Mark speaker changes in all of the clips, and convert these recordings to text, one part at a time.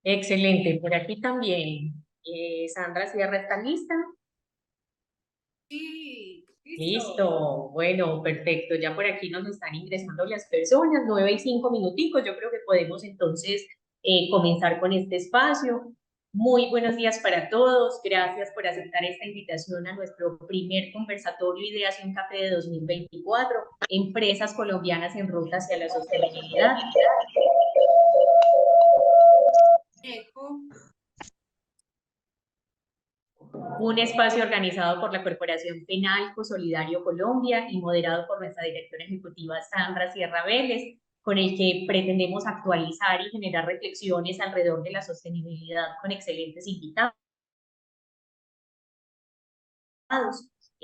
Speaker 1: Excelente, por aquí también. Sandra Sierra está lista.
Speaker 2: Sí, listo.
Speaker 1: Listo, bueno, perfecto. Ya por aquí nos están ingresando las personas, 9:05. Yo creo que podemos entonces comenzar con este espacio. Muy buenos días para todos. Gracias por aceptar esta invitación a nuestro primer conversatorio Ideas y un Café de 2024, Empresas colombianas en ruta hacia la sostenibilidad.
Speaker 2: Eco.
Speaker 1: Un espacio organizado por la Corporación Penalco Solidario Colombia y moderado por nuestra directora ejecutiva Sandra Sierra Vélez, con el que pretendemos actualizar y generar reflexiones alrededor de la sostenibilidad con excelentes invitados.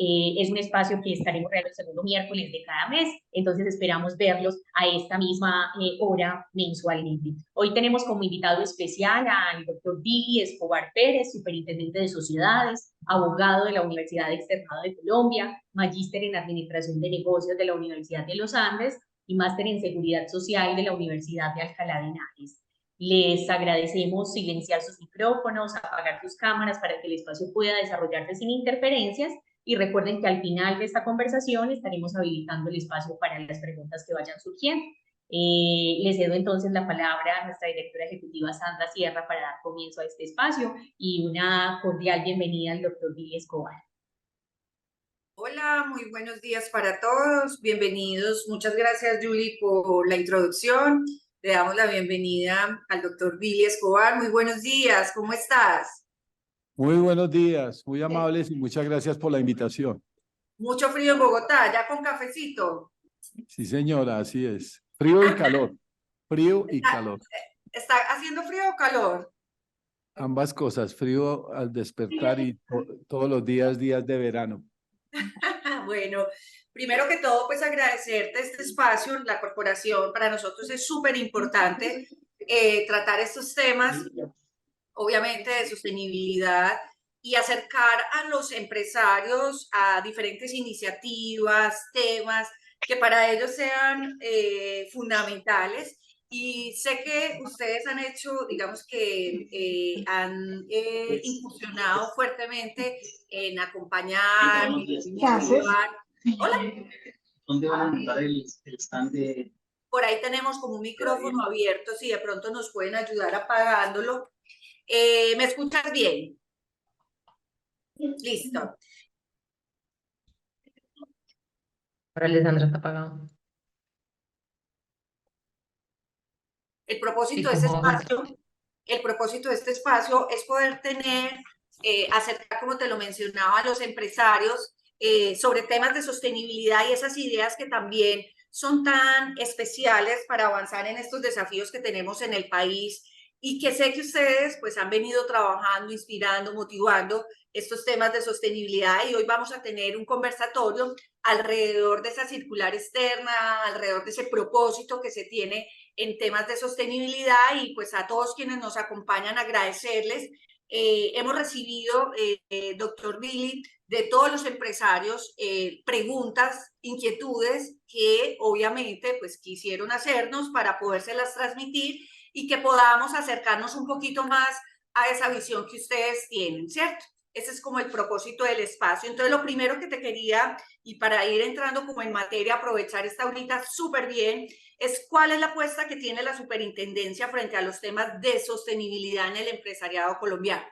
Speaker 1: Es un espacio que estaremos realizando el segundo miércoles de cada mes, entonces esperamos verlos a esta misma hora mensualmente. Hoy tenemos como invitado especial al doctor Billy Escobar Pérez, superintendente de sociedades, abogado de la Universidad Externado de Colombia, magíster en administración de negocios de la Universidad de los Andes y máster en seguridad social de la Universidad de Alcalá de Henares. Les agradecemos silenciar sus micrófonos, apagar sus cámaras para que el espacio pueda desarrollarse sin interferencias y recuerden que al final de esta conversación estaremos habilitando el espacio para las preguntas que vayan surgiendo. Le cedo entonces la palabra a nuestra directora ejecutiva Sandra Sierra para dar comienzo a este espacio y una cordial bienvenida al doctor Billy Escobar.
Speaker 2: Hola, muy buenos días para todos. Bienvenidos. Muchas gracias, Julie, por la introducción. Le damos la bienvenida al doctor Billy Escobar. Muy buenos días. ¿Cómo estás?
Speaker 3: Muy buenos días, muy amables y muchas gracias por la invitación.
Speaker 2: Mucho frío en Bogotá, ya con cafecito.
Speaker 3: Sí, señora, así es. Frío y calor, frío y calor.
Speaker 2: ¿Está haciendo frío o calor?
Speaker 3: Ambas cosas, frío al despertar y todos los días de verano.
Speaker 2: Bueno, primero que todo, pues agradecerte este espacio. La corporación para nosotros es súper importante tratar estos temas, obviamente, de sostenibilidad y acercar a los empresarios a diferentes iniciativas, temas que para ellos sean fundamentales. Y sé que ustedes han hecho, digamos que han incursionado fuertemente en acompañar, en ayudar. Hola. ¿Dónde van a montar el stand de...? Por ahí tenemos como un micrófono abierto, si de pronto nos pueden ayudar apagándolo. ¿Me escuchas bien? Listo.
Speaker 1: Ahora Alessandra está apagado.
Speaker 2: El propósito de este espacio es poder tener, acercar, como te lo mencionaba, a los empresarios sobre temas de sostenibilidad y esas ideas que también son tan especiales para avanzar en estos desafíos que tenemos en el país y que sé que ustedes pues han venido trabajando, inspirando, motivando estos temas de sostenibilidad y hoy vamos a tener un conversatorio alrededor de esa circular externa, alrededor de ese propósito que se tiene en temas de sostenibilidad y pues a todos quienes nos acompañan agradecerles. Hemos recibido, doctor Billy, de todos los empresarios preguntas, inquietudes que obviamente pues quisieron hacernos para podérselas transmitir y que podamos acercarnos un poquito más a esa visión que ustedes tienen, ¿cierto? Ese es como el propósito del espacio. Entonces, lo primero que te quería, y para ir entrando como en materia, aprovechar esta ahorita súper bien, es cuál es la apuesta que tiene la superintendencia frente a los temas de sostenibilidad en el empresariado colombiano.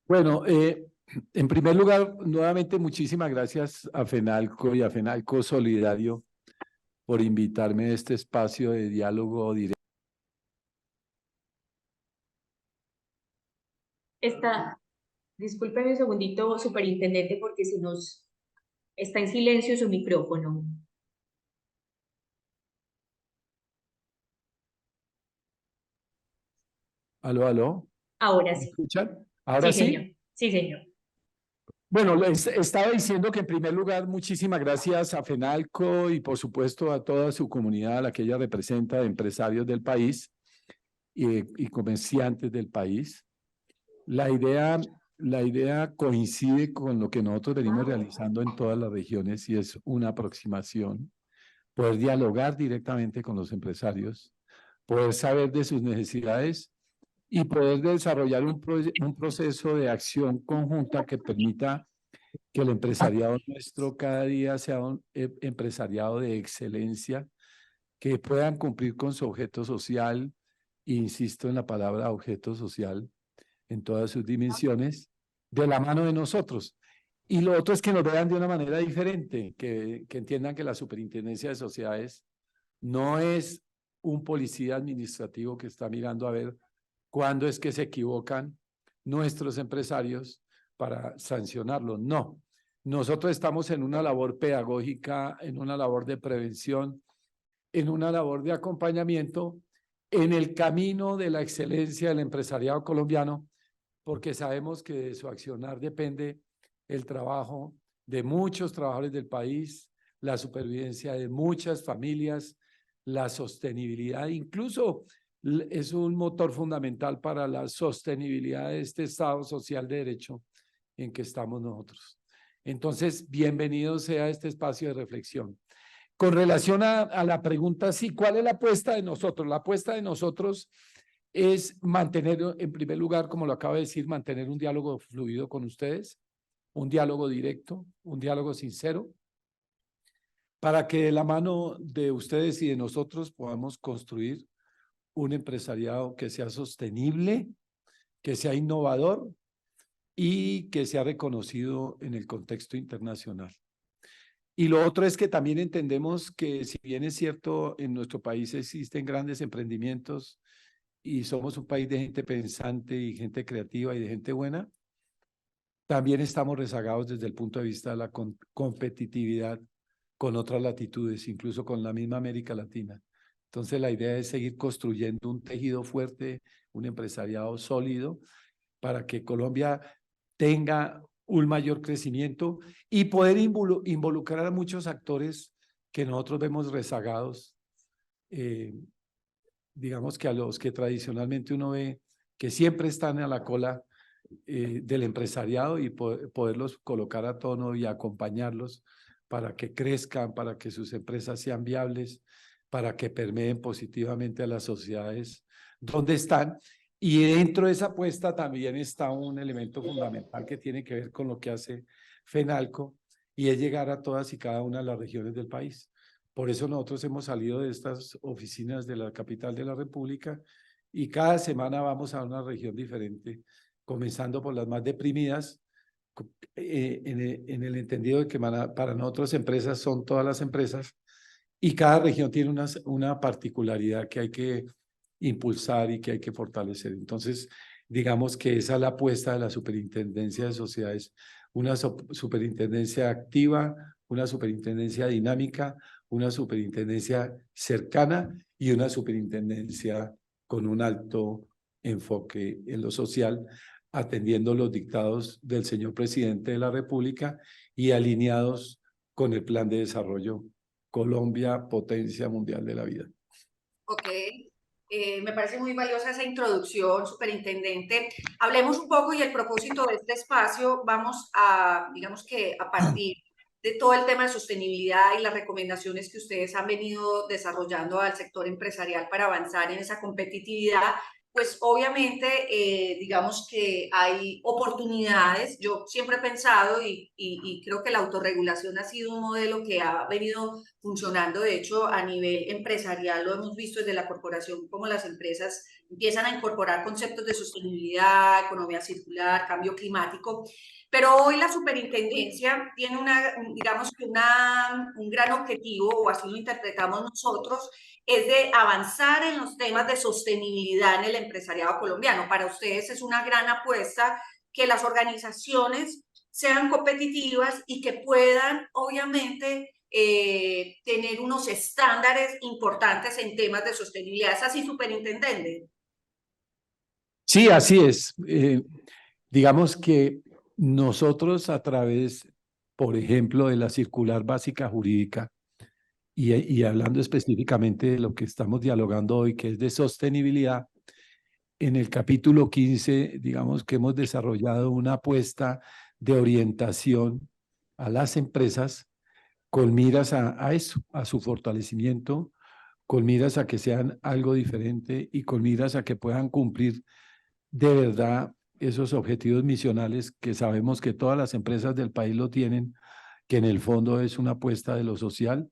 Speaker 3: Bueno, en primer lugar, nuevamente muchísimas gracias a FENALCO y a FENALCO Solidario por invitarme a este espacio de diálogo directo.
Speaker 1: Discúlpeme un segundito, superintendente, porque si nos está en silencio su micrófono.
Speaker 3: ¿Aló, aló?
Speaker 1: Ahora
Speaker 3: ¿Me
Speaker 1: sí.
Speaker 3: escuchan? ¿Ahora
Speaker 1: Sí, señor.
Speaker 3: sí?
Speaker 1: Sí, señor.
Speaker 3: Bueno, les estaba diciendo que en primer lugar, muchísimas gracias a FENALCO y por supuesto a toda su comunidad, a la que ella representa, de empresarios del país y comerciantes del país. La idea coincide con lo que nosotros venimos realizando en todas las regiones y es una aproximación, poder dialogar directamente con los empresarios, poder saber de sus necesidades y poder desarrollar un proceso de acción conjunta que permita que el empresariado nuestro cada día sea un empresariado de excelencia, que puedan cumplir con su objeto social, e insisto en la palabra objeto social, en todas sus dimensiones, de la mano de nosotros. Y lo otro es que nos vean de una manera diferente, que entiendan que la Superintendencia de Sociedades no es un policía administrativo que está mirando a ver cuándo es que se equivocan nuestros empresarios para sancionarlos. No, nosotros estamos en una labor pedagógica, en una labor de prevención, en una labor de acompañamiento en el camino de la excelencia del empresariado colombiano, porque sabemos que de su accionar depende el trabajo de muchos trabajadores del país, la supervivencia de muchas familias, la sostenibilidad, incluso es un motor fundamental para la sostenibilidad de este Estado social de derecho en que estamos nosotros. Entonces, bienvenido sea este espacio de reflexión. Con relación a la pregunta, sí, ¿cuál es la apuesta de nosotros? La apuesta de nosotros es mantener, en primer lugar, como lo acabo de decir, mantener un diálogo fluido con ustedes, un diálogo directo, un diálogo sincero, para que de la mano de ustedes y de nosotros podamos construir un empresariado que sea sostenible, que sea innovador y que sea reconocido en el contexto internacional. Y lo otro es que también entendemos que si bien es cierto, en nuestro país existen grandes emprendimientos y somos un país de gente pensante y gente creativa y de gente buena, también estamos rezagados desde el punto de vista de la competitividad con otras latitudes, incluso con la misma América Latina. Entonces la idea es seguir construyendo un tejido fuerte, un empresariado sólido, para que Colombia tenga un mayor crecimiento y poder involucrar a muchos actores que nosotros vemos rezagados, digamos que a los que tradicionalmente uno ve que siempre están a la cola del empresariado y poderlos colocar a tono y acompañarlos para que crezcan, para que sus empresas sean viables, para que permeen positivamente a las sociedades donde están. Y dentro de esa apuesta también está un elemento fundamental que tiene que ver con lo que hace FENALCO y es llegar a todas y cada una de las regiones del país. Por eso nosotros hemos salido de estas oficinas de la capital de la República y cada semana vamos a una región diferente, comenzando por las más deprimidas, en el entendido de que para nosotros empresas son todas las empresas y cada región tiene una particularidad que hay que impulsar y que hay que fortalecer. Entonces, digamos que esa es la apuesta de la Superintendencia de Sociedades, una superintendencia activa, una superintendencia dinámica, una superintendencia cercana y una superintendencia con un alto enfoque en lo social, atendiendo los dictados del señor presidente de la República y alineados con el Plan de Desarrollo Colombia, potencia mundial de la vida.
Speaker 2: Ok, me parece muy valiosa esa introducción, superintendente. Hablemos un poco y el propósito de este espacio, vamos a, digamos que a partir de todo el tema de sostenibilidad y las recomendaciones que ustedes han venido desarrollando al sector empresarial para avanzar en esa competitividad, pues obviamente digamos que hay oportunidades. Yo siempre he pensado y creo que la autorregulación ha sido un modelo que ha venido funcionando. De hecho, a nivel empresarial lo hemos visto desde la corporación, como las empresas empiezan a incorporar conceptos de sostenibilidad, economía circular, cambio climático. Pero hoy la superintendencia tiene digamos que un gran objetivo, o así lo interpretamos nosotros, es de avanzar en los temas de sostenibilidad en el empresariado colombiano. Para ustedes es una gran apuesta que las organizaciones sean competitivas y que puedan, obviamente, tener unos estándares importantes en temas de sostenibilidad. ¿Es así, superintendente?
Speaker 3: Sí, así es. Digamos que nosotros a través, por ejemplo, de la circular básica jurídica y hablando específicamente de lo que estamos dialogando hoy, que es de sostenibilidad, en el capítulo 15, digamos que hemos desarrollado una apuesta de orientación a las empresas con miras a eso, a su fortalecimiento, con miras a que sean algo diferente y con miras a que puedan cumplir de verdad esos objetivos misionales que sabemos que todas las empresas del país lo tienen, que en el fondo es una apuesta de lo social,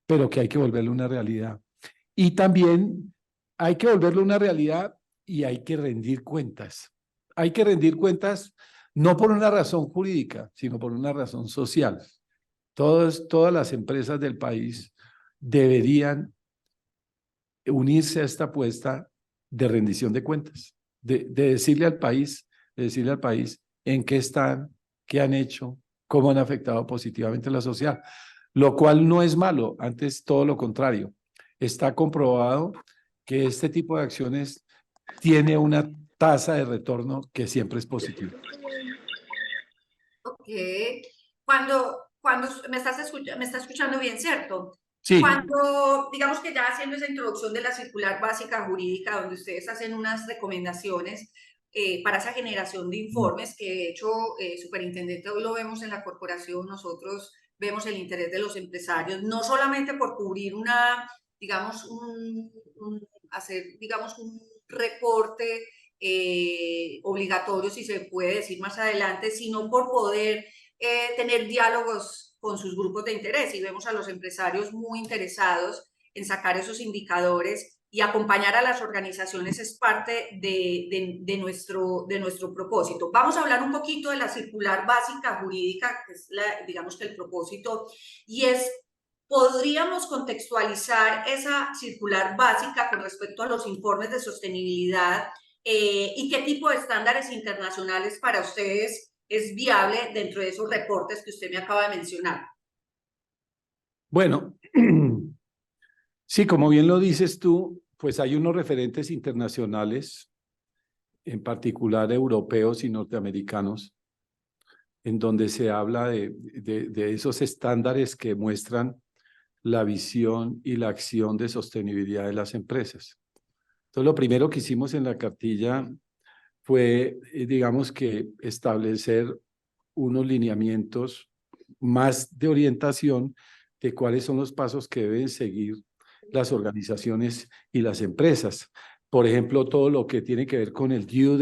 Speaker 3: pero que hay que volverlo una realidad. Y también hay que volverlo una realidad y hay que rendir cuentas. Hay que rendir cuentas no por una razón jurídica, sino por una razón social. Todas las empresas del país deberían unirse a esta apuesta de rendición de cuentas, de decirle al país en qué están, qué han hecho, cómo han afectado positivamente a la sociedad, lo cual no es malo, antes todo lo contrario. Está comprobado que este tipo de acciones tiene una tasa de retorno que siempre es positiva.
Speaker 2: Ok. Cuando me está escuchando bien, ¿cierto?
Speaker 3: Sí.
Speaker 2: Cuando, digamos que ya haciendo esa introducción de la circular básica jurídica, donde ustedes hacen unas recomendaciones para esa generación de informes, que de hecho, superintendente, hoy lo vemos en la corporación, nosotros vemos el interés de los empresarios, no solamente por cubrir digamos, hacer, digamos, un reporte obligatorio, si se puede decir más adelante, sino por poder tener diálogos con sus grupos de interés. Y vemos a los empresarios muy interesados en sacar esos indicadores y acompañar a las organizaciones es parte de nuestro propósito. Vamos a hablar un poquito de la circular básica jurídica, que es digamos que el propósito, y podríamos contextualizar esa circular básica con respecto a los informes de sostenibilidad y qué tipo de estándares internacionales para ustedes es viable dentro de esos reportes que usted me acaba de mencionar.
Speaker 3: Bueno, sí, como bien lo dices tú, pues hay unos referentes internacionales, en particular europeos y norteamericanos, en donde se habla de esos estándares que muestran la visión y la acción de sostenibilidad de las empresas. Entonces, lo primero que hicimos en la cartilla fue, digamos que, establecer unos lineamientos más de orientación de cuáles son los pasos que deben seguir las organizaciones y las empresas. Por ejemplo, todo lo que tiene que ver con el due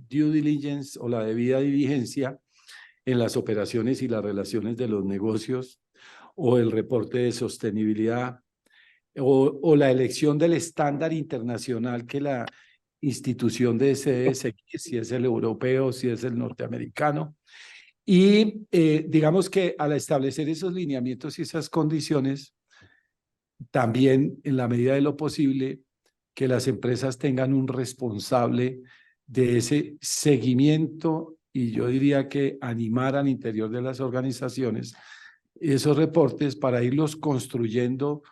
Speaker 3: diligence o la debida diligencia en las operaciones y las relaciones de los negocios, o el reporte de sostenibilidad, o la elección del estándar internacional que la institución debe seguir, si es el europeo, si es el norteamericano. Y digamos que al establecer esos lineamientos y esas condiciones, también en la medida de lo posible, que las empresas tengan un responsable de ese seguimiento, y yo diría que animar al interior de las organizaciones esos reportes para irlos construyendo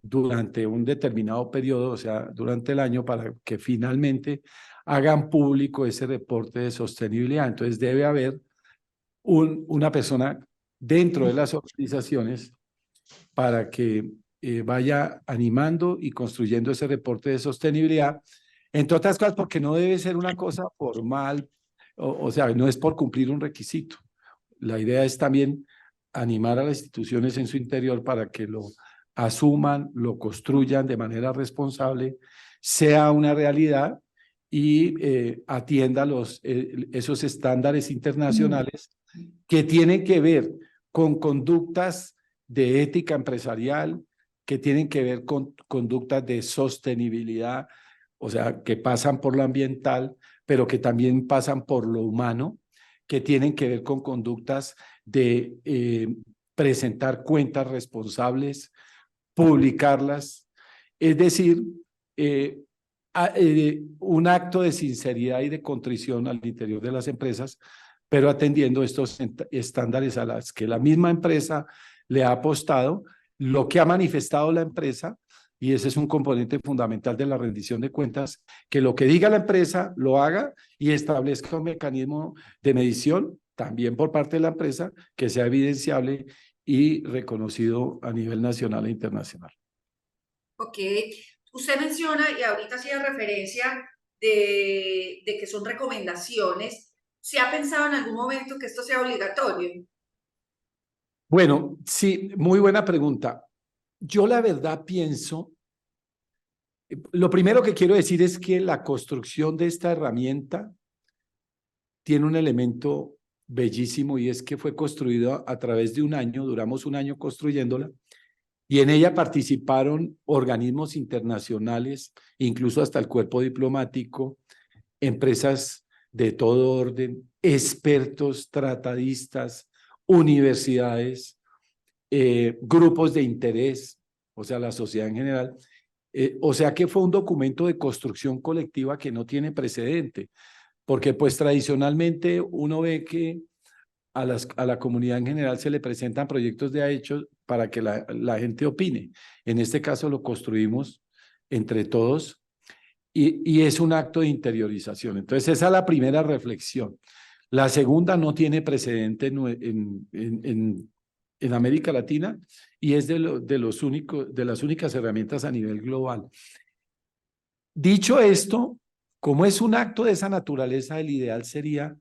Speaker 3: durante un determinado periodo, o sea, durante el año, para que finalmente hagan público ese reporte de sostenibilidad. Entonces debe haber una persona dentro de las organizaciones para que vaya animando y construyendo ese reporte de sostenibilidad, entre otras cosas porque no debe ser una cosa formal, o sea, no es por cumplir un requisito. La idea es también animar a las instituciones en su interior para que lo asuman, lo construyan de manera responsable, sea una realidad y atienda esos estándares internacionales que tienen que ver con conductas de ética empresarial, que tienen que ver con conductas de sostenibilidad, o sea, que pasan por lo ambiental, pero que también pasan por lo humano, que tienen que ver con conductas de presentar cuentas responsables, publicarlas, es decir, un acto de sinceridad y de contrición al interior de las empresas, pero atendiendo estos estándares a las que la misma empresa le ha apostado, lo que ha manifestado la empresa, y ese es un componente fundamental de la rendición de cuentas, que lo que diga la empresa lo haga y establezca un mecanismo de medición, también por parte de la empresa, que sea evidenciable y reconocido a nivel nacional e internacional.
Speaker 2: Ok, usted menciona y ahorita hacía referencia de que son recomendaciones. ¿Se ha pensado en algún momento que esto sea obligatorio?
Speaker 3: Bueno, sí, muy buena pregunta. Yo la verdad pienso Lo primero que quiero decir es que la construcción de esta herramienta tiene un elemento bellísimo y es que fue construida a través de un año, duramos un año construyéndola, y en ella participaron organismos internacionales, incluso hasta el cuerpo diplomático, empresas de todo orden, expertos, tratadistas, universidades, grupos de interés, o sea, la sociedad en general. O sea que fue un documento de construcción colectiva que no tiene precedente, porque pues tradicionalmente uno ve que a la comunidad en general se le presentan proyectos de hechos para que la gente opine. En este caso lo construimos entre todos y es un acto de interiorización. Entonces esa es la primera reflexión. La segunda no tiene precedente en América Latina y es de las únicas herramientas a nivel global. Dicho esto, como es un acto de esa naturaleza, el ideal sería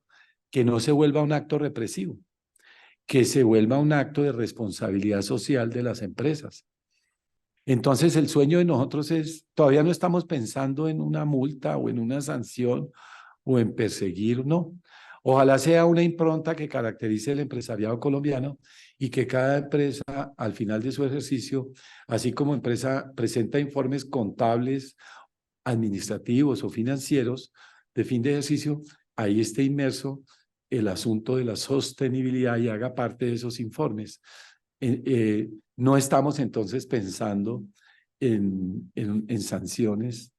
Speaker 3: que no se vuelva un acto represivo, que se vuelva un acto de responsabilidad social de las empresas. Entonces, el sueño de nosotros es, todavía no estamos pensando en una multa o en una sanción o en perseguir, no. Ojalá sea una impronta que caracterice el empresariado colombiano y que cada empresa, al final de su ejercicio, así como empresa presenta informes contables, administrativos o financieros de fin de ejercicio, ahí esté inmerso el asunto de la sostenibilidad y haga parte de esos informes. No estamos entonces pensando en sanciones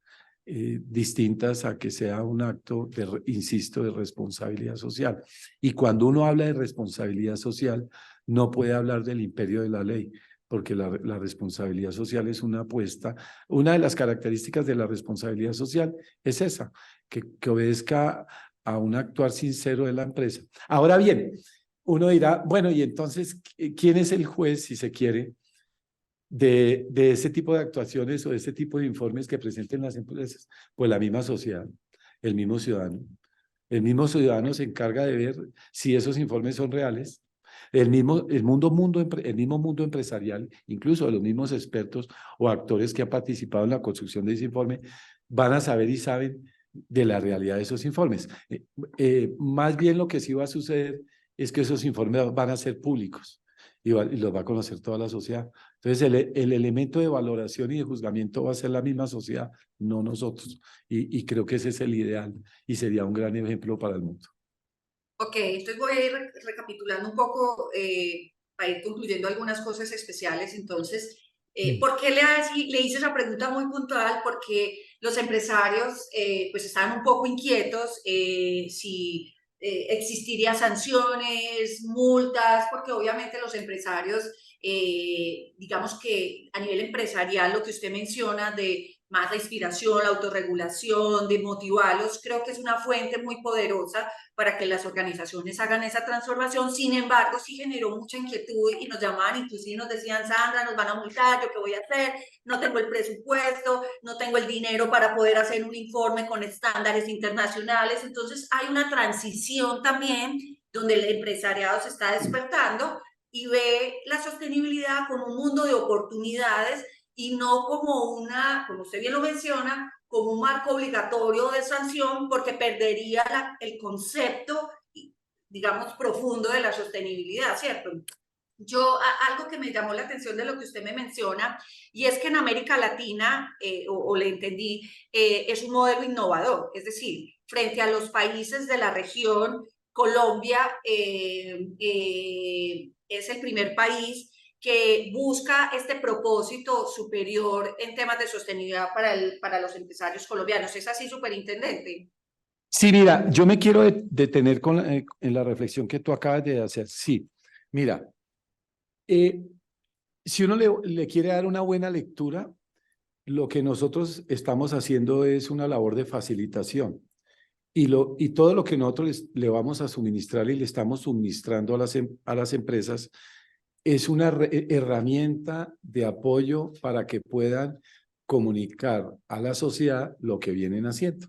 Speaker 3: distintas a que sea un acto, insisto, de responsabilidad social. Y cuando uno habla de responsabilidad social, no puede hablar del imperio de la ley, porque la responsabilidad social es una apuesta. Una de las características de la responsabilidad social es esa, que obedezca a un actuar sincero de la empresa. Ahora bien, uno dirá, bueno, y entonces, ¿quién es el juez, si se quiere, de ese tipo de actuaciones o de ese tipo de informes que presenten las empresas? Pues la misma sociedad, el mismo ciudadano. El mismo ciudadano se encarga de ver si esos informes son reales. El mismo mundo empresarial, incluso de los mismos expertos o actores que han participado en la construcción de ese informe, van a saber y saben de la realidad de esos informes. Más bien lo que sí va a suceder es que esos informes van a ser públicos y los va a conocer toda la sociedad. Entonces, el elemento de valoración y de juzgamiento va a ser la misma sociedad, no nosotros. Y creo que ese es el ideal y sería un gran ejemplo para el mundo.
Speaker 2: Ok, entonces voy a ir recapitulando un poco para ir concluyendo algunas cosas especiales. Entonces, ¿por qué le hice esa pregunta muy puntual? Porque los empresarios pues estaban un poco inquietos si existirían sanciones, multas, porque obviamente los empresarios, digamos que a nivel empresarial, lo que usted menciona de más la inspiración, la autorregulación, de motivarlos, creo que es una fuente muy poderosa para que las organizaciones hagan esa transformación. Sin embargo, sí generó mucha inquietud y nos llamaban, inclusive nos decían, Sandra, nos van a multar, ¿yo qué voy a hacer? No tengo el presupuesto, no tengo el dinero para poder hacer un informe con estándares internacionales. Entonces hay una transición también donde el empresariado se está despertando y ve la sostenibilidad como un mundo de oportunidades y no como una, como usted bien lo menciona, como un marco obligatorio de sanción, porque perdería el concepto, digamos, profundo de la sostenibilidad, ¿cierto? Algo que me llamó la atención de lo que usted me menciona, y es que en América Latina, o le entendí, es un modelo innovador, es decir, frente a los países de la región, Colombia es el primer país que busca este propósito superior en temas de sostenibilidad para los empresarios colombianos. ¿Es así, superintendente?
Speaker 3: Sí, mira, yo me quiero detener en la reflexión que tú acabas de hacer. Sí, mira, si uno le quiere dar una buena lectura, lo que nosotros estamos haciendo es una labor de facilitación. Y todo lo que nosotros le vamos a suministrar y le estamos suministrando a las empresas es una herramienta de apoyo para que puedan comunicar a la sociedad lo que vienen haciendo.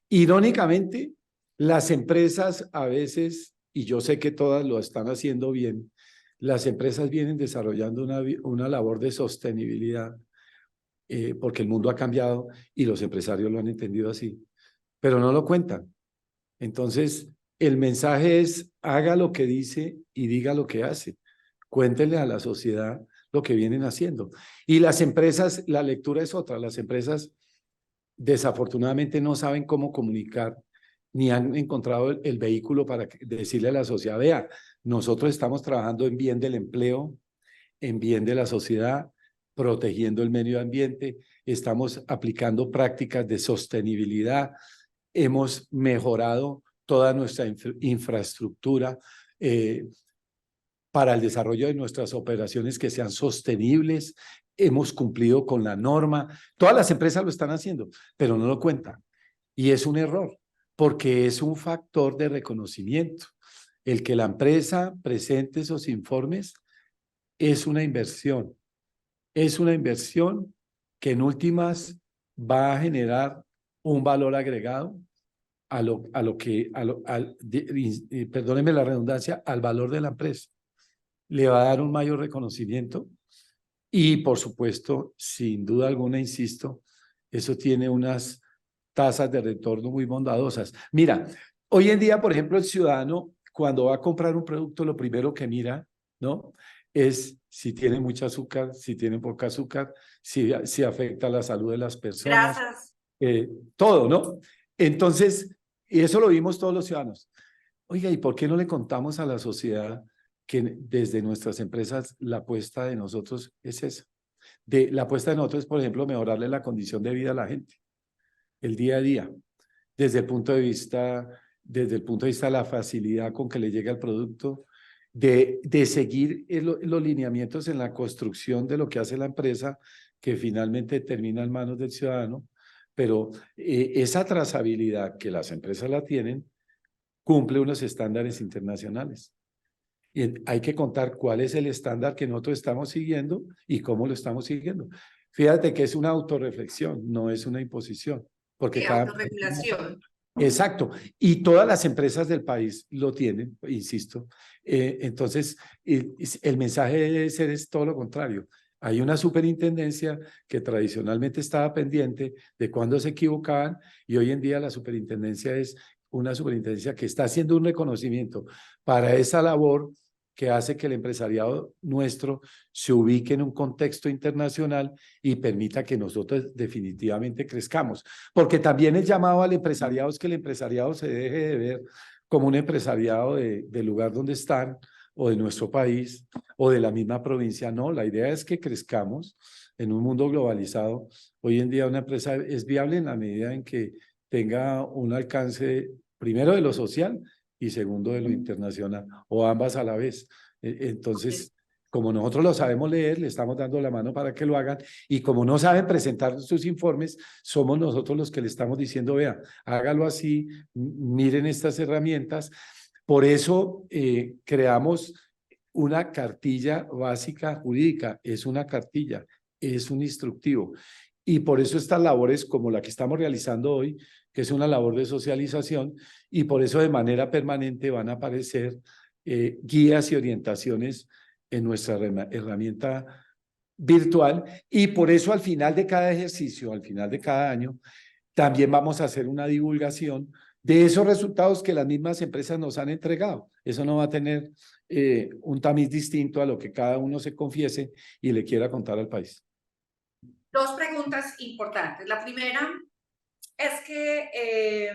Speaker 3: Irónicamente, las empresas a veces, y yo sé que todas lo están haciendo bien, las empresas vienen desarrollando una labor de sostenibilidad porque el mundo ha cambiado y los empresarios lo han entendido así, pero no lo cuentan. Entonces, el mensaje es: haga lo que dice y diga lo que hace. Cuéntenle a la sociedad lo que vienen haciendo. Y las empresas, la lectura es otra. Las empresas desafortunadamente no saben cómo comunicar, ni han encontrado el vehículo para decirle a la sociedad: vea, nosotros estamos trabajando en bien del empleo, en bien de la sociedad, protegiendo el medio ambiente, estamos aplicando prácticas de sostenibilidad, hemos mejorado toda nuestra infraestructura para el desarrollo de nuestras operaciones que sean sostenibles, hemos cumplido con la norma. Todas las empresas lo están haciendo, pero no lo cuentan. Y es un error, porque es un factor de reconocimiento. El que la empresa presente esos informes es una inversión. Es una inversión que en últimas va a generar un valor agregado perdónenme la redundancia, al valor de la empresa. Le va a dar un mayor reconocimiento y, por supuesto, sin duda alguna, insisto, eso tiene unas tasas de retorno muy bondadosas. Mira, hoy en día, por ejemplo, el ciudadano, cuando va a comprar un producto, lo primero que mira, ¿no?, es si tiene mucho azúcar, si tiene poca azúcar, si afecta la salud de las personas,
Speaker 2: Gracias.
Speaker 3: todo, ¿no? Entonces, y eso lo vimos todos los ciudadanos. Oiga, ¿y por qué no le contamos a la sociedad que desde nuestras empresas la apuesta de nosotros es esa? La apuesta de nosotros es, por ejemplo, mejorarle la condición de vida a la gente, el día a día, desde el punto de vista de la facilidad con que le llega el producto, de seguir los lineamientos en la construcción de lo que hace la empresa, que finalmente termina en manos del ciudadano, pero esa trazabilidad que las empresas la tienen, cumple unos estándares internacionales. Y hay que contar cuál es el estándar que nosotros estamos siguiendo y cómo lo estamos siguiendo. Fíjate que es una autorreflexión, no es una imposición. Porque
Speaker 2: Sí,
Speaker 3: cada...
Speaker 2: autorregulación.
Speaker 3: Exacto. Y todas las empresas del país lo tienen, insisto. Entonces, el mensaje debe ser es todo lo contrario. Hay una superintendencia que tradicionalmente estaba pendiente de cuándo se equivocaban y hoy en día la superintendencia es una superintendencia que está haciendo un reconocimiento para esa labor que hace que el empresariado nuestro se ubique en un contexto internacional y permita que nosotros definitivamente crezcamos. Porque también el llamado al empresariado es que el empresariado se deje de ver como un empresariado del lugar donde están o de nuestro país o de la misma provincia. No, la idea es que crezcamos en un mundo globalizado. Hoy en día una empresa es viable en la medida en que tenga un alcance primero de lo social y segundo de lo internacional, o ambas a la vez. Entonces, como nosotros lo sabemos leer, le estamos dando la mano para que lo hagan, y como no saben presentar sus informes, somos nosotros los que le estamos diciendo: vea, hágalo así, miren estas herramientas. Por eso creamos una cartilla básica jurídica, es una cartilla, es un instructivo. Y por eso estas labores como la que estamos realizando hoy, que es una labor de socialización, y por eso de manera permanente van a aparecer guías y orientaciones en nuestra herramienta virtual, y por eso al final de cada ejercicio, al final de cada año, también vamos a hacer una divulgación de esos resultados que las mismas empresas nos han entregado. Eso no va a tener un tamiz distinto a lo que cada uno se confiese y le quiera contar al país.
Speaker 2: Dos preguntas importantes. La primera es que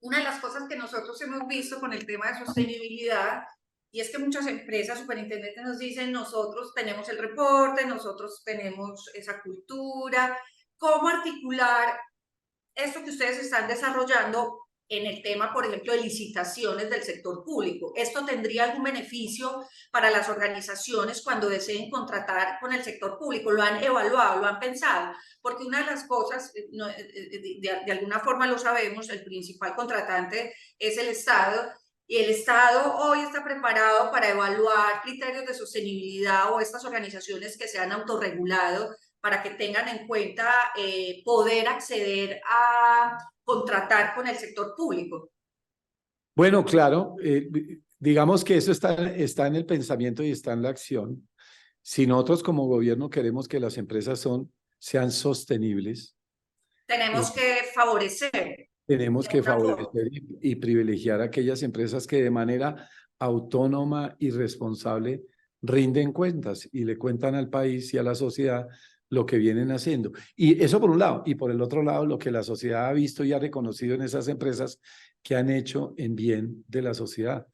Speaker 2: una de las cosas que nosotros hemos visto con el tema de sostenibilidad, y es que muchas empresas, superintendentes, nos dicen: nosotros tenemos el reporte, nosotros tenemos esa cultura. ¿Cómo articular esto que ustedes están desarrollando en el tema, por ejemplo, de licitaciones del sector público? ¿Esto tendría algún beneficio para las organizaciones cuando deseen contratar con el sector público? ¿Lo han evaluado, lo han pensado? Porque una de las cosas, de alguna forma lo sabemos, el principal contratante es el Estado, y el Estado hoy está preparado para evaluar criterios de sostenibilidad, o estas organizaciones que se han autorregulado, para que tengan en cuenta poder acceder a contratar con el sector público.
Speaker 3: Bueno, claro, digamos que eso está en el pensamiento y está en la acción. Si nosotros como gobierno queremos que las empresas son sean sostenibles.
Speaker 2: Tenemos que favorecer
Speaker 3: Tenemos
Speaker 2: de
Speaker 3: que
Speaker 2: alguna forma.
Speaker 3: favorecer y privilegiar a aquellas empresas que de manera autónoma y responsable rinden cuentas y le cuentan al país y a la sociedad lo que vienen haciendo. Y eso por un lado. Y por el otro lado, lo que la sociedad ha visto y ha reconocido en esas empresas que han hecho en bien de la sociedad.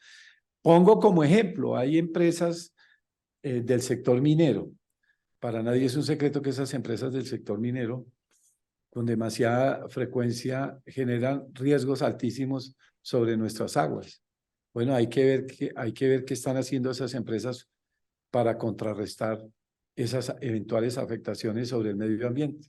Speaker 3: Pongo como ejemplo, hay empresas del sector minero. Para nadie es un secreto que esas empresas del sector minero con demasiada frecuencia generan riesgos altísimos sobre nuestras aguas. Bueno, hay que ver qué están haciendo esas empresas para contrarrestar esas eventuales afectaciones sobre el medio ambiente.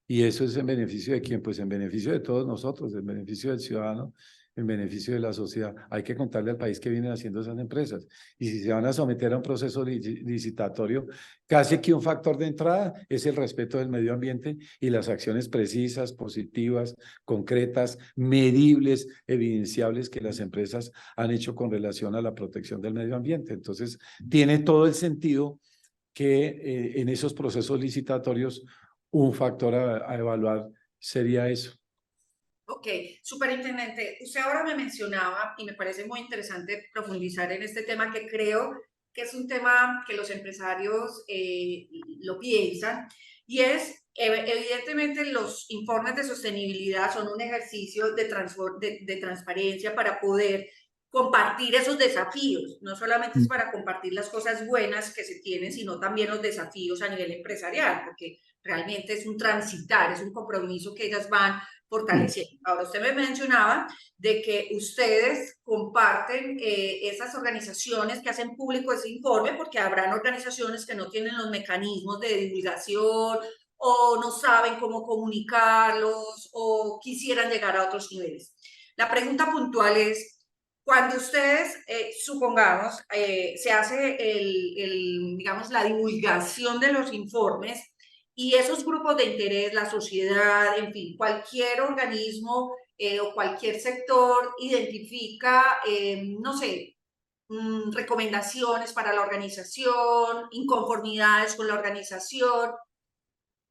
Speaker 3: Y eso es en beneficio de quién, pues en beneficio de todos nosotros, en beneficio del ciudadano, en beneficio de la sociedad. Hay que contarle al país qué vienen haciendo esas empresas. Y si se van a someter a un proceso licitatorio, casi que un factor de entrada es el respeto del medio ambiente y las acciones precisas, positivas, concretas, medibles, evidenciables que las empresas han hecho con relación a la protección del medio ambiente. Entonces, tiene todo el sentido que en esos procesos licitatorios un factor a evaluar sería eso.
Speaker 2: Ok, superintendente, usted ahora me mencionaba y me parece muy interesante profundizar en este tema que creo que es un tema que los empresarios lo piensan y es, evidentemente, los informes de sostenibilidad son un ejercicio de transparencia para poder compartir esos desafíos. No solamente es para compartir las cosas buenas que se tienen, sino también los desafíos a nivel empresarial, porque realmente es un transitar, es un compromiso que ellas van fortaleciendo. Ahora, usted me mencionaba de que ustedes comparten esas organizaciones que hacen público ese informe, porque habrán organizaciones que no tienen los mecanismos de divulgación o no saben cómo comunicarlos o quisieran llegar a otros niveles. La pregunta puntual es, cuando ustedes, supongamos, se hace digamos, la divulgación de los informes, y esos grupos de interés, la sociedad, en fin, cualquier organismo o cualquier sector identifica, no sé, recomendaciones para la organización, inconformidades con la organización.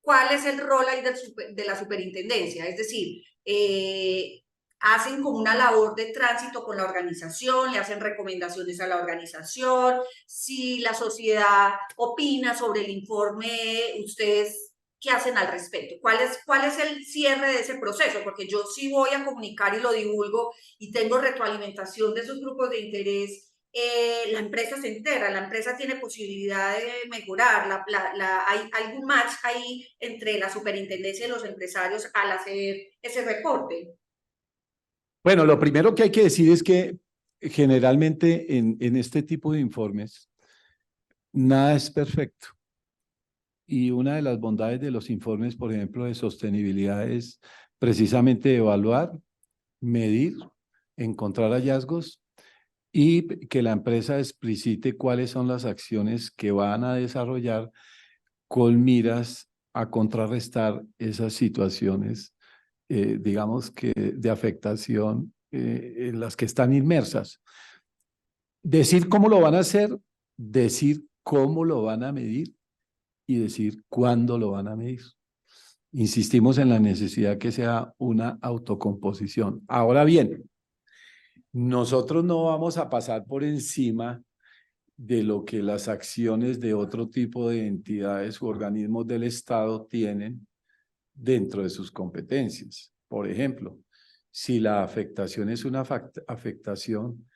Speaker 2: ¿Cuál es el rol ahí de la superintendencia? Es decir, hacen como una labor de tránsito con la organización, le hacen recomendaciones a la organización, si la sociedad opina sobre el informe, ustedes, ¿qué hacen al respecto? ¿Cuál es el cierre de ese proceso? Porque yo sí voy a comunicar y lo divulgo y tengo retroalimentación de esos grupos de interés. La empresa se entera, la empresa tiene posibilidad de mejorar, hay algún match ahí entre la superintendencia y los empresarios al hacer ese reporte.
Speaker 3: Bueno, lo primero que hay que decir es que generalmente en este tipo de informes nada es perfecto. Y una de las bondades de los informes, por ejemplo, de sostenibilidad es precisamente evaluar, medir, encontrar hallazgos y que la empresa explicite cuáles son las acciones que van a desarrollar con miras a contrarrestar esas situaciones, digamos que de afectación en las que están inmersas. Decir cómo lo van a hacer, decir cómo lo van a medir y decir cuándo lo van a medir. Insistimos en la necesidad que sea una autocomposición. Ahora bien, nosotros no vamos a pasar por encima de lo que las acciones de otro tipo de entidades u organismos del Estado tienen dentro de sus competencias. Por ejemplo, si la afectación es una afectación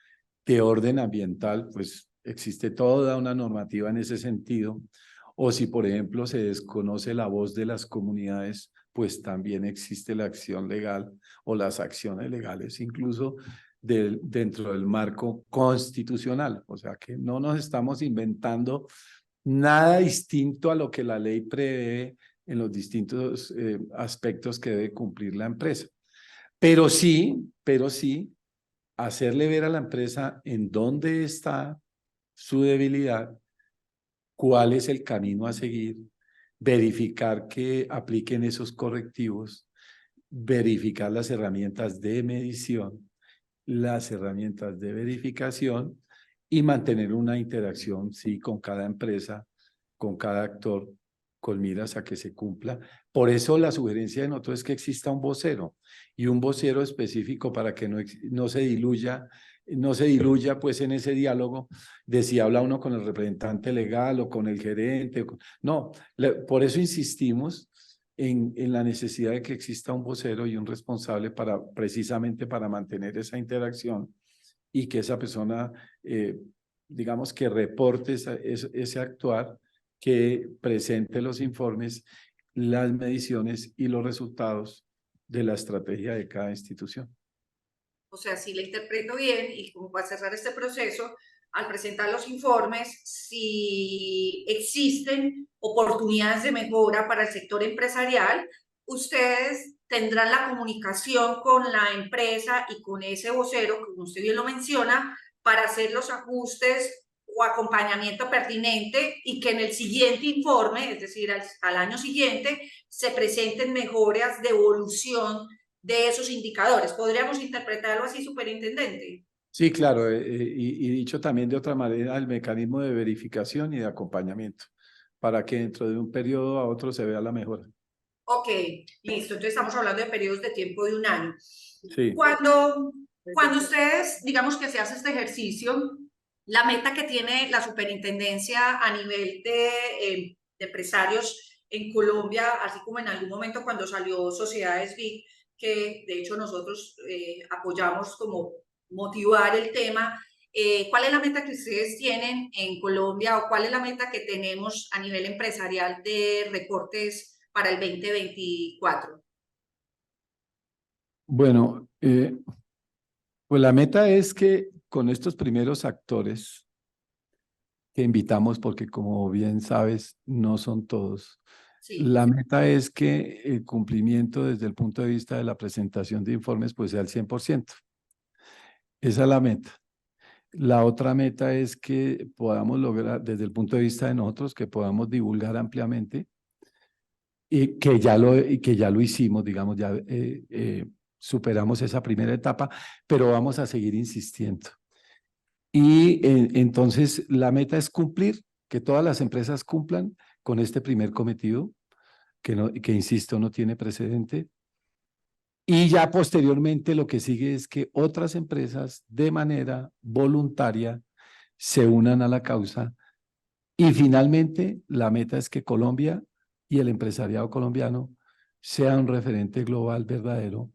Speaker 3: de orden ambiental, pues existe toda una normativa en ese sentido. O si, por ejemplo, se desconoce la voz de las comunidades, pues también existe la acción legal o las acciones legales, incluso dentro del marco constitucional. O sea que no nos estamos inventando nada distinto a lo que la ley prevé en los distintos aspectos que debe cumplir la empresa. Pero sí, hacerle ver a la empresa en dónde está su debilidad, cuál es el camino a seguir, verificar que apliquen esos correctivos, verificar las herramientas de medición, las herramientas de verificación y mantener una interacción, sí, con cada empresa, con cada actor, con miras a que se cumpla. Por eso la sugerencia de nosotros es que exista un vocero y un vocero específico para que no se diluya pues en ese diálogo de si habla uno con el representante legal o con el gerente. No, por eso insistimos en la necesidad de que exista un vocero y un responsable precisamente para mantener esa interacción y que esa persona, digamos, que reporte ese actuar, que presente los informes, las mediciones y los resultados de la estrategia de cada institución.
Speaker 2: O sea, si le interpreto bien y como para cerrar este proceso, al presentar los informes, si existen oportunidades de mejora para el sector empresarial, ustedes tendrán la comunicación con la empresa y con ese vocero, como usted bien lo menciona, para hacer los ajustes o acompañamiento pertinente y que en el siguiente informe, es decir, al año siguiente, se presenten mejoras de evolución de esos indicadores. ¿Podríamos interpretarlo así, superintendente?
Speaker 3: Sí, claro, y dicho también de otra manera, el mecanismo de verificación y de acompañamiento, para que dentro de un periodo a otro se vea la mejora.
Speaker 2: Ok, listo. Entonces estamos hablando de periodos de tiempo de un año.
Speaker 3: Sí.
Speaker 2: Cuando ustedes, digamos que se hace este ejercicio, la meta que tiene la superintendencia a nivel de empresarios en Colombia, así como en algún momento cuando salió Sociedades BIC, que de hecho nosotros apoyamos como motivar el tema, ¿cuál es la meta que ustedes tienen en Colombia o cuál es la meta que tenemos a nivel empresarial de reportes para el 2024?
Speaker 3: Bueno, pues la meta es que con estos primeros actores que invitamos, porque como bien sabes, no son todos,
Speaker 2: Sí.
Speaker 3: La meta es que el cumplimiento desde el punto de vista de la presentación de informes pues sea al 100%. Esa es la meta. La otra meta es que podamos lograr, desde el punto de vista de nosotros, que podamos divulgar ampliamente y que ya lo hicimos, digamos, ya superamos esa primera etapa, pero vamos a seguir insistiendo. Y entonces la meta es cumplir, que todas las empresas cumplan con este primer cometido, que insisto, no tiene precedente. Y ya posteriormente lo que sigue es que otras empresas de manera voluntaria se unan a la causa. Y finalmente la meta es que Colombia y el empresariado colombiano sea un referente global verdadero,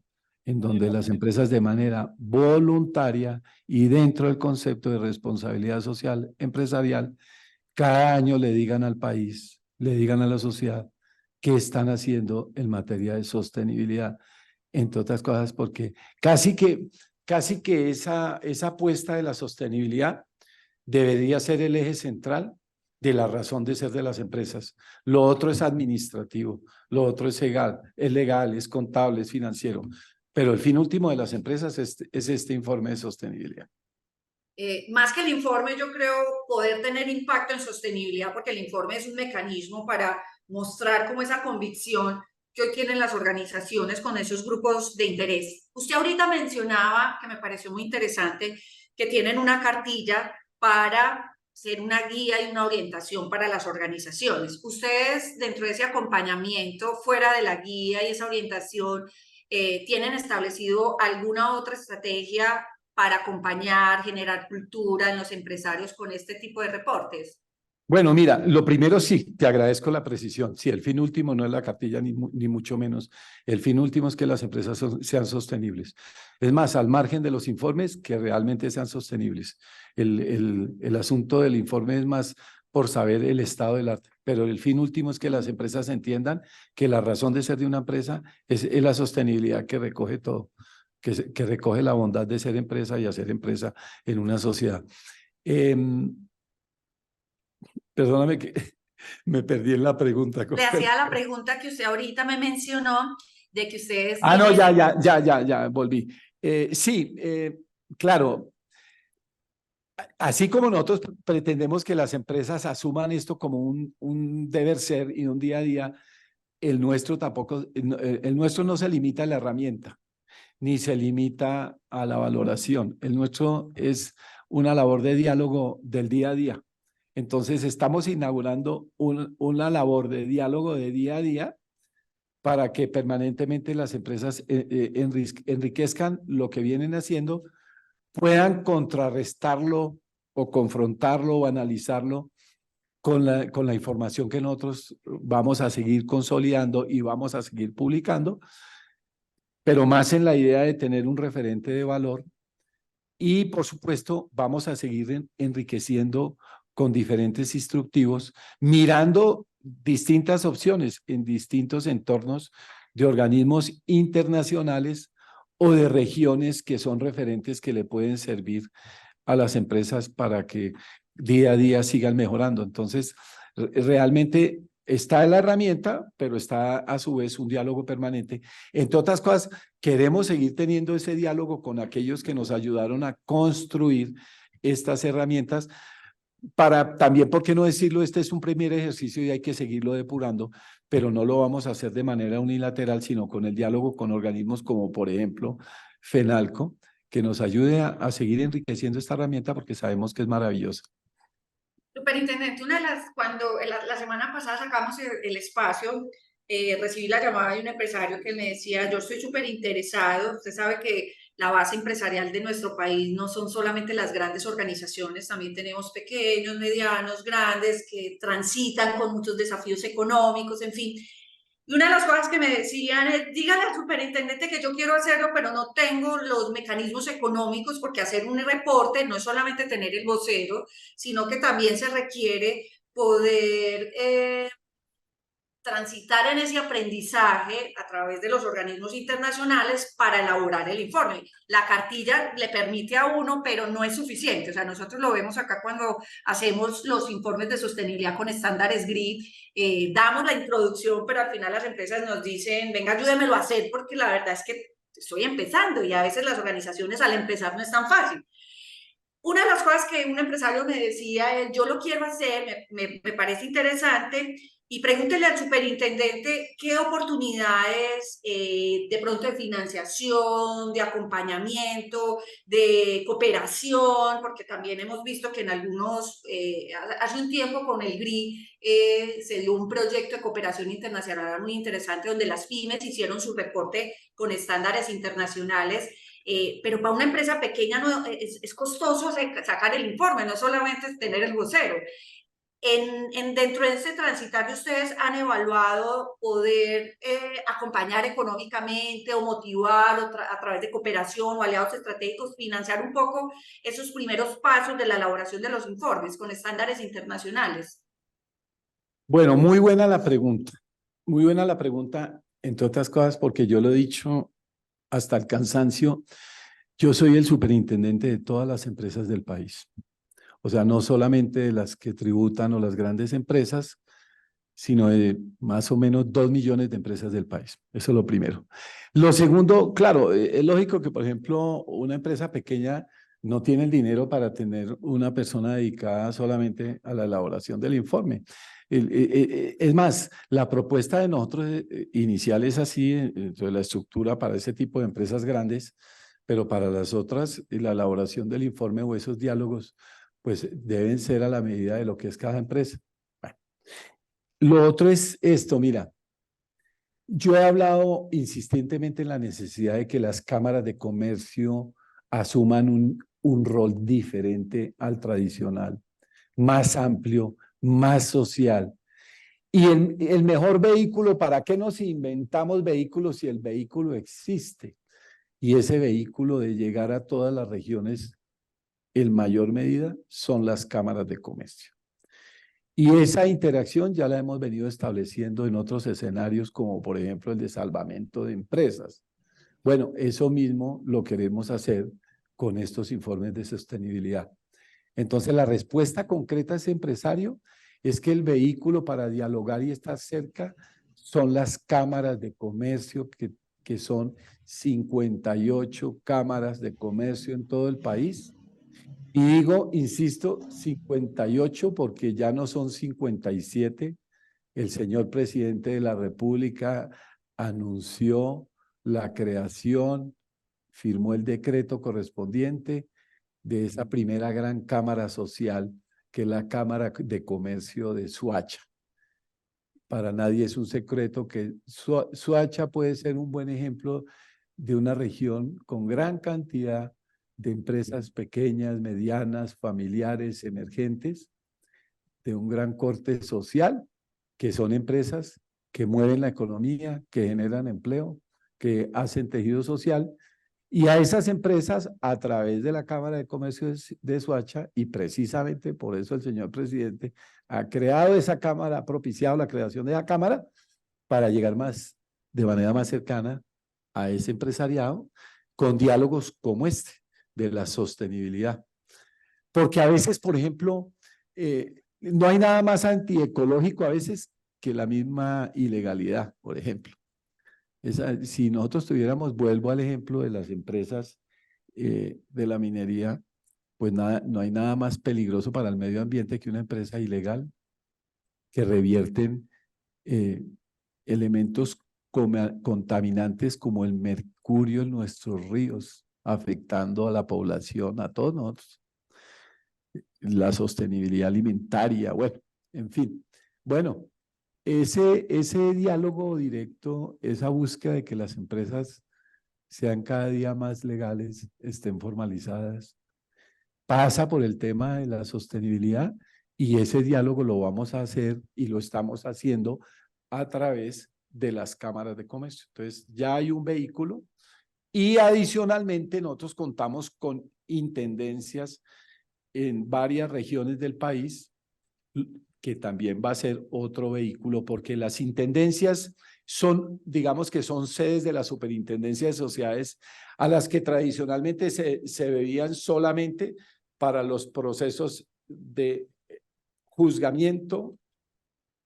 Speaker 3: en donde las empresas de manera voluntaria y dentro del concepto de responsabilidad social empresarial, cada año le digan al país, le digan a la sociedad qué están haciendo en materia de sostenibilidad, entre otras cosas, porque casi que esa apuesta de la sostenibilidad debería ser el eje central de la razón de ser de las empresas. Lo otro es administrativo, lo otro es legal, es contable, es financiero, pero el fin último de las empresas es este informe de sostenibilidad.
Speaker 2: Más que el informe, yo creo poder tener impacto en sostenibilidad, porque el informe es un mecanismo para mostrar como esa convicción que hoy tienen las organizaciones con esos grupos de interés. Usted ahorita mencionaba, que me pareció muy interesante, que tienen una cartilla para ser una guía y una orientación para las organizaciones. Ustedes, dentro de ese acompañamiento, fuera de la guía y esa orientación, ¿tienen establecido alguna otra estrategia para acompañar, generar cultura en los empresarios con este tipo de reportes?
Speaker 3: Bueno, mira, lo primero sí, te agradezco la precisión. Sí, el fin último no es la cartilla ni mucho menos. El fin último es que las empresas sean sostenibles. Es más, al margen de los informes, que realmente sean sostenibles. El asunto del informe es más por saber el estado del arte, pero el fin último es que las empresas entiendan que la razón de ser de una empresa es la sostenibilidad que recoge todo, que recoge la bondad de ser empresa y hacer empresa en una sociedad. Perdóname que me perdí en la pregunta.
Speaker 2: Le hacía la pregunta que usted ahorita me mencionó, de que ustedes...
Speaker 3: Ah, no, ya, volví. Sí, claro, así como nosotros pretendemos que las empresas asuman esto como un deber ser y un día a día, el nuestro tampoco, el nuestro no se limita a la herramienta, ni se limita a la valoración. El nuestro es una labor de diálogo del día a día, Entonces, estamos inaugurando una labor de diálogo de día a día para que permanentemente las empresas enriquezcan lo que vienen haciendo, puedan contrarrestarlo o confrontarlo o analizarlo con la información que nosotros vamos a seguir consolidando y vamos a seguir publicando, pero más en la idea de tener un referente de valor. Y, por supuesto, vamos a seguir enriqueciendo con diferentes instructivos, mirando distintas opciones en distintos entornos de organismos internacionales o de regiones que son referentes que le pueden servir a las empresas para que día a día sigan mejorando. Entonces, realmente está la herramienta, pero está a su vez un diálogo permanente. Entre otras cosas, queremos seguir teniendo ese diálogo con aquellos que nos ayudaron a construir estas herramientas para también, ¿por qué no decirlo? Este es un primer ejercicio y hay que seguirlo depurando, pero no lo vamos a hacer de manera unilateral, sino con el diálogo con organismos como, por ejemplo, FENALCO, que nos ayude a seguir enriqueciendo esta herramienta porque sabemos que es maravillosa.
Speaker 2: Superintendente, cuando la semana pasada sacamos el espacio, recibí la llamada de un empresario que me decía, yo estoy súper interesado, usted sabe que la base empresarial de nuestro país no son solamente las grandes organizaciones, también tenemos pequeños, medianos, grandes, que transitan con muchos desafíos económicos, en fin. Y una de las cosas que me decían es, dígale al superintendente que yo quiero hacerlo, pero no tengo los mecanismos económicos, porque hacer un reporte no es solamente tener el vocero, sino que también se requiere poder transitar en ese aprendizaje a través de los organismos internacionales para elaborar el informe. La cartilla le permite a uno, pero no es suficiente. O sea, nosotros lo vemos acá cuando hacemos los informes de sostenibilidad con estándares GRI, damos la introducción, pero al final las empresas nos dicen, venga, ayúdemelo a hacer, porque la verdad es que estoy empezando y a veces las organizaciones al empezar no es tan fácil. Una de las cosas que un empresario me decía es, yo lo quiero hacer, me parece interesante, y pregúntele al superintendente qué oportunidades de pronto de financiación, de acompañamiento, de cooperación, porque también hemos visto que en algunos, hace un tiempo con el GRI se dio un proyecto de cooperación internacional muy interesante donde las pymes hicieron su reporte con estándares internacionales. Pero para una empresa pequeña no, es costoso sacar el informe, no solamente es tener el vocero. Dentro de ese transitario, ¿ustedes han evaluado poder acompañar económicamente o motivar a través de cooperación o aliados estratégicos, financiar un poco esos primeros pasos de la elaboración de los informes con estándares internacionales?
Speaker 3: Bueno, muy buena la pregunta. Muy buena la pregunta, entre otras cosas, porque yo lo he dicho hasta el cansancio, yo soy el superintendente de todas las empresas del país. O sea, no solamente de las que tributan o las grandes empresas, sino de más o menos 2 millones de empresas del país. Eso es lo primero. Lo segundo, claro, es lógico que, por ejemplo, una empresa pequeña no tiene el dinero para tener una persona dedicada solamente a la elaboración del informe. Es más, la propuesta de nosotros inicial es así, dentro de la estructura para ese tipo de empresas grandes, pero para las otras, la elaboración del informe o esos diálogos, pues deben ser a la medida de lo que es cada empresa. Bueno. Lo otro es esto, mira, yo he hablado insistentemente en la necesidad de que las cámaras de comercio asuman un rol diferente al tradicional, más amplio, más social. Y el mejor vehículo, ¿para qué nos inventamos vehículos si el vehículo existe? Y ese vehículo de llegar a todas las regiones, en mayor medida, son las cámaras de comercio. Y esa interacción ya la hemos venido estableciendo en otros escenarios, como por ejemplo el de salvamento de empresas. Bueno, eso mismo lo queremos hacer con estos informes de sostenibilidad. Entonces, la respuesta concreta a ese empresario es que el vehículo para dialogar y estar cerca son las cámaras de comercio, que son 58 cámaras de comercio en todo el país. Y digo, insisto, 58 porque ya no son 57. El señor presidente de la República anunció la creación, firmó el decreto correspondiente de esa primera gran cámara social que es la Cámara de Comercio de Soacha. Para nadie es un secreto que Soacha puede ser un buen ejemplo de una región con gran cantidad de empresas pequeñas, medianas, familiares, emergentes, de un gran corte social, que son empresas que mueven la economía, que generan empleo, que hacen tejido social, y a esas empresas, a través de la Cámara de Comercio de Soacha, y precisamente por eso el señor presidente ha creado esa Cámara, ha propiciado la creación de la Cámara para llegar de manera más cercana a ese empresariado con diálogos como este, de la sostenibilidad. Porque a veces, por ejemplo, no hay nada más antiecológico a veces que la misma ilegalidad, por ejemplo. Si nosotros tuviéramos, vuelvo al ejemplo de las empresas de la minería, pues no hay nada más peligroso para el medio ambiente que una empresa ilegal que revierten elementos contaminantes como el mercurio en nuestros ríos, afectando a la población, a todos nosotros. La sostenibilidad alimentaria, bueno, en fin. Bueno, ese diálogo directo, esa búsqueda de que las empresas sean cada día más legales, estén formalizadas, pasa por el tema de la sostenibilidad y ese diálogo lo vamos a hacer y lo estamos haciendo a través de las cámaras de comercio. Entonces, ya hay un vehículo y adicionalmente nosotros contamos con intendencias en varias regiones del país, que también va a ser otro vehículo, porque las intendencias son, digamos que son sedes de la Superintendencia de Sociedades a las que tradicionalmente se veían solamente para los procesos de juzgamiento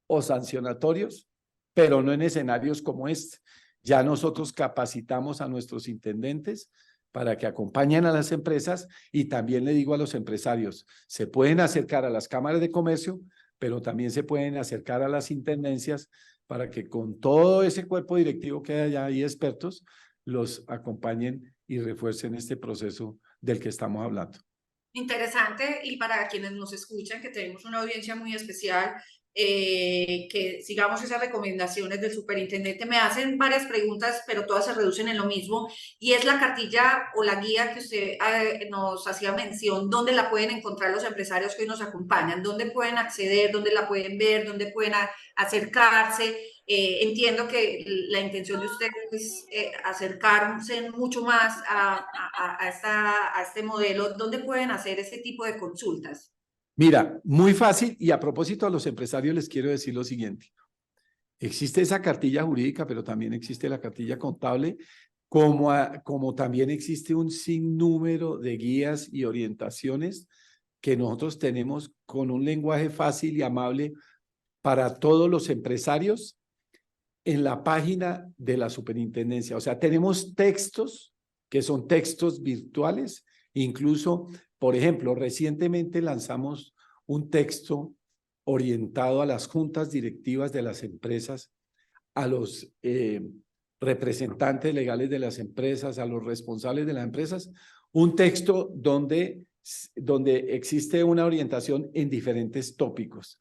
Speaker 3: o sancionatorios, pero no en escenarios como este. Ya nosotros capacitamos a nuestros intendentes para que acompañen a las empresas y también le digo a los empresarios, se pueden acercar a las cámaras de comercio, pero también se pueden acercar a las intendencias para que con todo ese cuerpo directivo que hay allá y expertos, los acompañen y refuercen este proceso del que estamos hablando.
Speaker 2: Interesante, y para quienes nos escuchan, que tenemos una audiencia muy especial, que sigamos esas recomendaciones del superintendente. Me hacen varias preguntas, pero todas se reducen en lo mismo, y es la cartilla o la guía que usted nos hacía mención. ¿Dónde la pueden encontrar los empresarios que hoy nos acompañan? ¿Dónde pueden acceder? ¿Dónde la pueden ver? ¿Dónde pueden acercarse? Entiendo que la intención de ustedes es acercarse mucho más a este modelo. ¿Dónde pueden hacer ese tipo de consultas?
Speaker 3: Mira, muy fácil, y a propósito a los empresarios les quiero decir lo siguiente. Existe esa cartilla jurídica, pero también existe la cartilla contable, como también existe un sinnúmero de guías y orientaciones que nosotros tenemos con un lenguaje fácil y amable para todos los empresarios en la página de la superintendencia. O sea, tenemos textos que son textos virtuales, incluso, por ejemplo, recientemente lanzamos un texto orientado a las juntas directivas de las empresas, a los representantes legales de las empresas, a los responsables de las empresas, un texto donde existe una orientación en diferentes tópicos.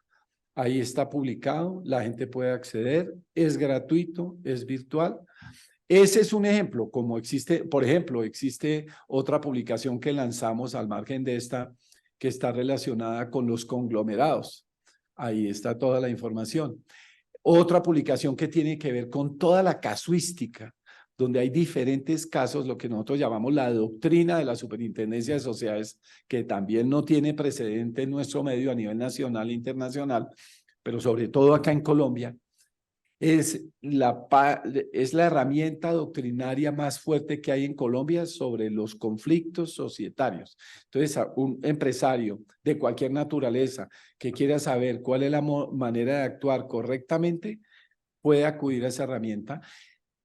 Speaker 3: Ahí está publicado, la gente puede acceder, es gratuito, es virtual. Ese es un ejemplo, como existe, por ejemplo, existe otra publicación que lanzamos al margen de esta, que está relacionada con los conglomerados. Ahí está toda la información. Otra publicación que tiene que ver con toda la casuística, donde hay diferentes casos, lo que nosotros llamamos la doctrina de la Superintendencia de Sociedades, que también no tiene precedente en nuestro medio a nivel nacional e internacional, pero sobre todo acá en Colombia, es la herramienta doctrinaria más fuerte que hay en Colombia sobre los conflictos societarios. Entonces, a un empresario de cualquier naturaleza que quiera saber cuál es la manera de actuar correctamente, puede acudir a esa herramienta,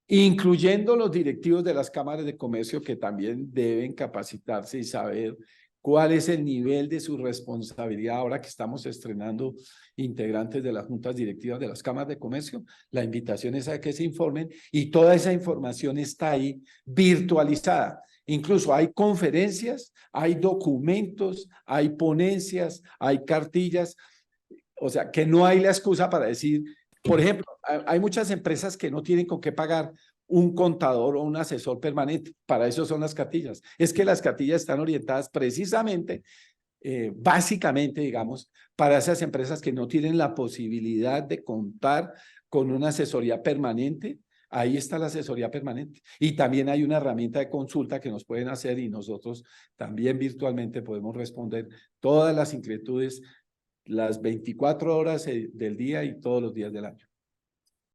Speaker 3: incluyendo los directivos de las cámaras de comercio, que también deben capacitarse y saber cuál es el nivel de su responsabilidad ahora que estamos estrenando integrantes de las juntas directivas de las cámaras de comercio. La invitación es a que se informen y toda esa información está ahí virtualizada. Incluso hay conferencias, hay documentos, hay ponencias, hay cartillas. O sea, que no hay la excusa para decir, por ejemplo, hay muchas empresas que no tienen con qué pagar un contador o un asesor permanente. Para eso son las cartillas. Es que las cartillas están orientadas precisamente, básicamente, digamos, para esas empresas que no tienen la posibilidad de contar con una asesoría permanente. Ahí está la asesoría permanente. Y también hay una herramienta de consulta que nos pueden hacer y nosotros también virtualmente podemos responder todas las inquietudes las 24 horas del día y todos los días del año.